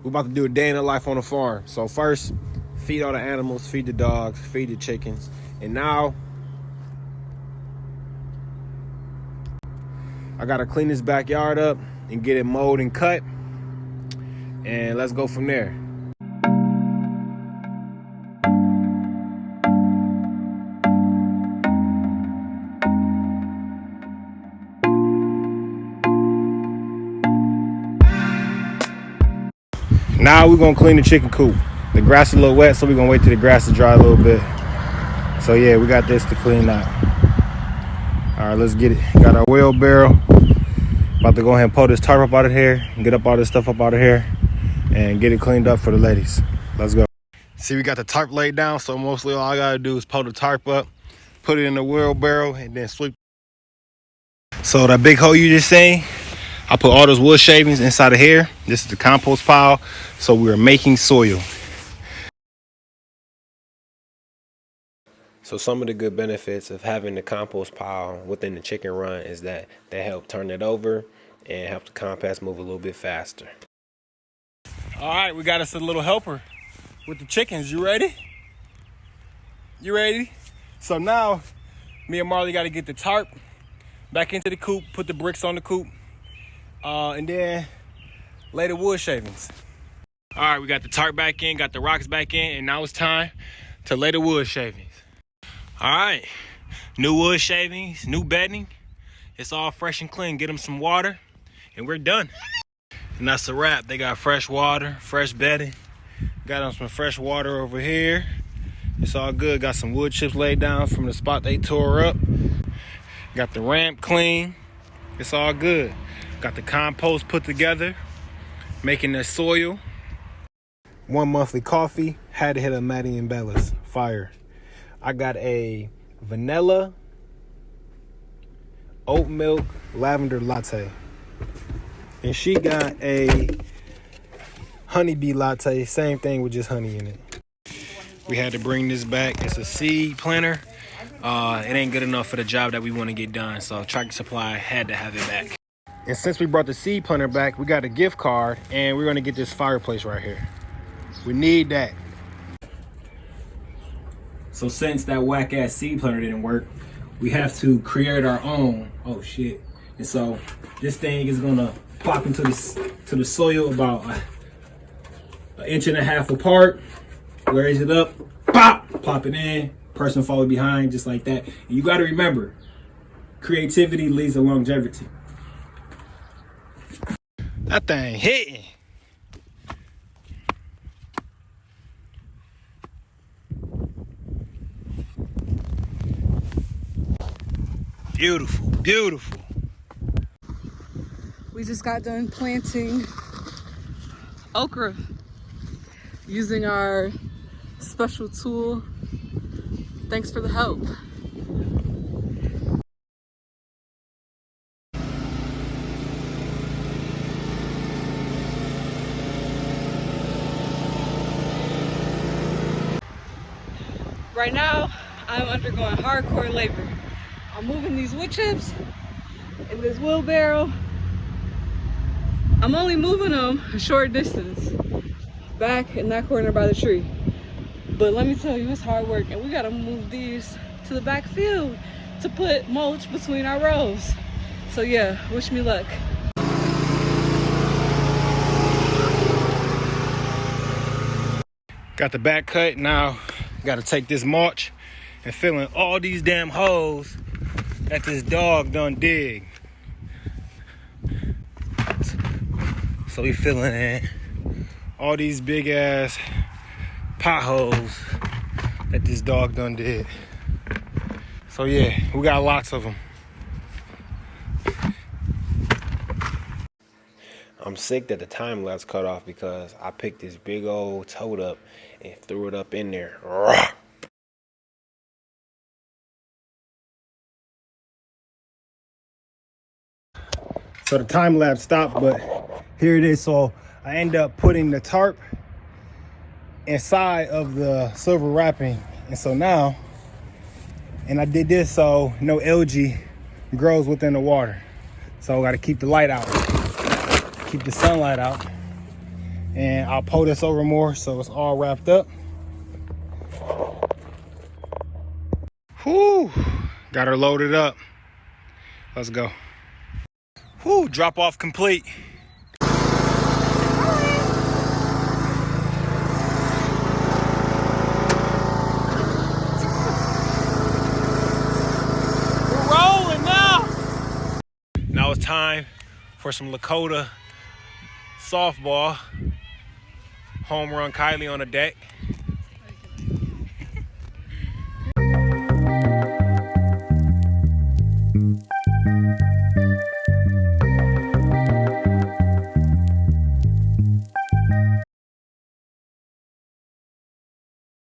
We're about to do a day in the life on the farm. So first, feed all the animals, feed the dogs, feed the chickens. And now, I gotta clean this backyard up and get it mowed and cut. And let's go from there. Now we're gonna clean the chicken coop. The grass is a little wet, so we're gonna wait till the grass to dry a little bit. So yeah, we got this to clean out. All right, let's get it. Got our wheelbarrow. About to go ahead and pull this tarp up out of here and get up all this stuff up out of here and get it cleaned up for the ladies. Let's go. See, we got the tarp laid down, so mostly all I gotta do is pull the tarp up, put it in the wheelbarrow, and then sweep. So that big hole you just seen, I put all those wood shavings inside of here. This is the compost pile, so we're making soil. So some of the good benefits of having the compost pile within the chicken run is that they help turn it over and help the compost move a little bit faster. All right, we got us a little helper with the chickens. You ready? You ready? So now, me and Marley got to get the tarp back into the coop, put the bricks on the coop, and then lay the wood shavings. All right, we got the tarp back in, got the rocks back in, and now it's time to lay the wood shavings. All right, new wood shavings, new bedding. It's all fresh and clean. Get them some water, and we're done. And that's a wrap. They got fresh water, fresh bedding. Got them some fresh water over here. It's all good. Got some wood chips laid down from the spot they tore up. Got the ramp clean. It's all good. Got the compost put together, making the soil. 1 monthly coffee. Had to hit a Maddie and Bella's. Fire. I got a vanilla oat milk lavender latte. And she got a honeybee latte. Same thing with just honey in it. We had to bring this back. It's a seed planter. It ain't good enough for the job that we want to get done. So Tractor Supply had to have it back. And since we brought the seed planter back, we got a gift card. And we're going to get this fireplace right here. We need that. So since that whack-ass seed planter didn't work, we have to create our own. Oh shit. And so this thing is gonna plop into the soil about an inch and a half apart. Raise it up, pop, plop it in, person follow behind, just like that. And you gotta remember, creativity leads to longevity. That thing hitting. Beautiful, beautiful. We just got done planting okra using our special tool. Thanks for the help. Right now, I'm undergoing hardcore labor. I'm moving these wood chips in this wheelbarrow. I'm only moving them a short distance back in that corner by the tree. But let me tell you, it's hard work, and we gotta move these to the back field to put mulch between our rows. So yeah, wish me luck. Got the back cut, now gotta take this mulch and fill in all these damn holes that this dog done dig. So we filling in all these big ass potholes that this dog done did. So yeah, we got lots of them. I'm sick that the time lapse cut off because I picked this big old toad up and threw it up in there. So the time lapse stopped, but here it is. So I end up putting the tarp inside of the silver wrapping. And so now, and I did this so no algae grows within the water. So I gotta keep the light out, keep the sunlight out. and I'll pull this over more so it's all wrapped up. Whew, got her loaded up. Let's go. Whew, drop off complete. We're rolling now. Now it's time for some Lakota softball. Home run Kylie on the deck.